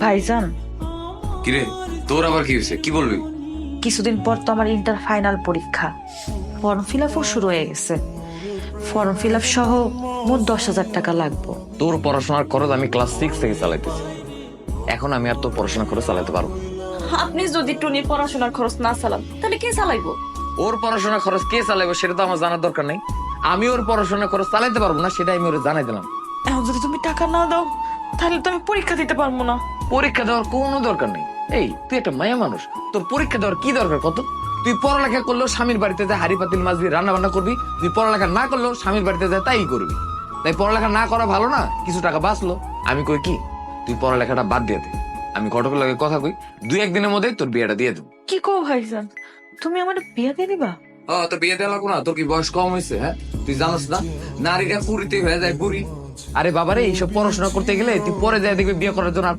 ভাইজান, কিরে তোর আবার কি হয়েছে, কি বলবি? কিছুদিন পর তো আমার ইন্টার ফাইনাল পরীক্ষা। ফর্ম ফিল আপও শুরু হয়ে গেছে। ফর্ম ফিল আপ সহ মোট 10,000 টাকা লাগবে। তোর পড়াশোনার খরচ আমি ক্লাস 6 থেকে চালাইতেছি, এখন আমি আর তোর পড়াশোনা করে চালাতে পারবো? আপনি যদি টুনির পড়াশোনার খরচ না চালান তাহলে কে চালাইবো? ওর পড়াশোনার খরচ কে চালাইবো সেটা তো আমার জানার দরকার নেই। আমি ওর পড়াশোনার খরচ চালাইতে পারবো না সেটা আমি ওর জানাই দিলাম। এখন যদি তুমি টাকা না দাও তাহলে তো আমি পরীক্ষা দিতে পারবো না। পরীক্ষা দেওয়ার কোনো দরকার নেই। এই তুই একটা মায়া মানুষ, তোর পরীক্ষা দেওয়ার কি দরকার কত? তুই পড়ালেখা করলেও স্বামীর বাড়িতে যায় হাড়ি পাতিল মাছ দিয়ে রান্না বান্না করবি, তুই পড়ালেখা না করলেও স্বামীর বাড়িতে যায় তাই করবি। তাই পড়ালেখা না করা ভালো না? কিছু টাকা বাঁচলো। আমি কই কি তুই পড়ালেখাটা বাদ দিয়ে দে, আমি ঘটকের লাগে কথা কই, 2-1 দিনের মধ্যে তোর বিয়েটা দিয়ে দেবো। কি কো ভাইজান, তুমি আমার বিয়ে দিয়ে দিবা? তোর বিয়ে দেওয়া লাগবো না? তোর কি বয়স কম হয়েছে? হ্যাঁ, তুই জানোস না নারীরা পুরীতে হয়ে যায় বুড়ি। আরে বাবারে, এইসব পড়াশোনা করতে গেলে তুই পরে যায় দেখবি বিয়ে করার জন্য আর